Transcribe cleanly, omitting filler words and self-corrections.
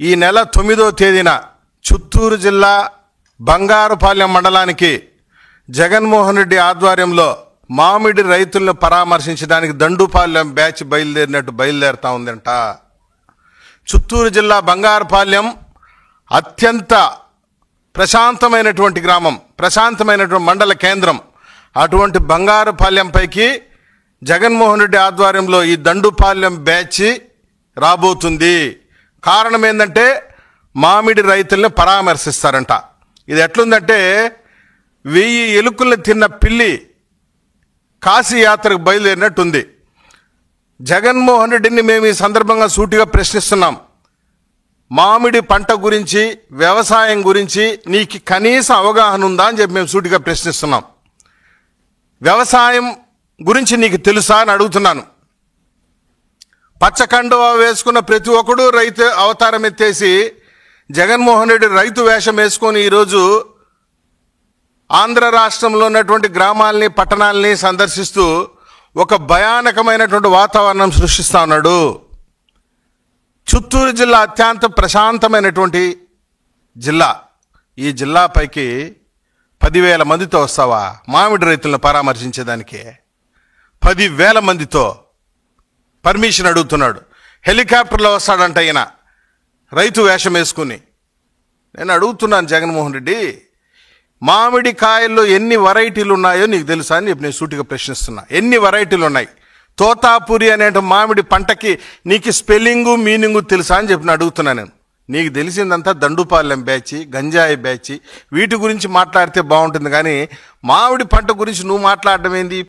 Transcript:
ఈ నెల 9వ తేదీన చిత్తూరు జిల్లా బంగారుపాలెం మండలానికి జగన్మోహన్ రెడ్డి ఆధ్వర్యంలో మామిడి రైతులను పరామర్శించడానికి దండుపాలెం బ్యాచ్ బయలుదేరుతా ఉందంట. చిత్తూరు జిల్లా బంగారుపాలెం అత్యంత ప్రశాంతమైనటువంటి గ్రామం, ప్రశాంతమైనటువంటి మండల కేంద్రం. అటువంటి బంగారుపాలెం పైకి జగన్మోహన్ రెడ్డి ఆధ్వర్యంలో ఈ దండుపాలెం బ్యాచ్ రాబోతుంది. కారణం ఏంటంటే మామిడి రైతుల్ని పరామర్శిస్తారంట. ఇది ఎట్లుందంటే 1000 ఎలుకల్ని తిన్న పిల్లి కాశీ యాత్రకు బయలుదేరినట్టుంది. జగన్మోహన్ రెడ్డిని మేము ఈ సందర్భంగా సూటిగా ప్రశ్నిస్తున్నాం. మామిడి పంట గురించి, వ్యవసాయం గురించి నీకు కనీస అవగాహన ఉందా అని చెప్పి మేము సూటిగా ప్రశ్నిస్తున్నాం. వ్యవసాయం గురించి నీకు తెలుసా అని అడుగుతున్నాను. పచ్చకండువా వేసుకున్న ప్రతి ఒక్కడు రైతు అవతారం ఎత్తేసి జగన్మోహన్ రెడ్డి రైతు వేషం వేసుకొని ఈరోజు ఆంధ్ర రాష్ట్రంలో ఉన్నటువంటి గ్రామాలని, పట్టణాలని సందర్శిస్తూ ఒక భయానకమైనటువంటి వాతావరణం సృష్టిస్తూ ఉన్నాడు. చిత్తూరు జిల్లా అత్యంత ప్రశాంతమైనటువంటి జిల్లా. ఈ జిల్లాపైకి 10,000 మందితో వస్తావా మామిడి రైతులను పరామర్శించేదానికి? 10,000 మందితో పర్మిషన్ అడుగుతున్నాడు. హెలికాప్టర్లో వస్తాడంట ఈయన రైతు వేషం వేసుకుని. నేను అడుగుతున్నాను జగన్మోహన్ రెడ్డి, మామిడి కాయల్లో ఎన్ని వెరైటీలు ఉన్నాయో నీకు తెలుసా అని చెప్పి నేను సూటిగా ప్రశ్నిస్తున్నా. ఎన్ని వెరైటీలు ఉన్నాయి? తోతాపురి అనే మామిడి పంటకి నీకు స్పెల్లింగు, మీనింగు తెలుసా అని చెప్పి అడుగుతున్నా నేను. నీకు తెలిసిందంతా దండుపాలెం బ్యాచ్, గంజాయి బ్యాచ్, వీటి గురించి మాట్లాడితే బాగుంటుంది. కానీ మామిడి పంట గురించి నువ్వు మాట్లాడడం ఏంది?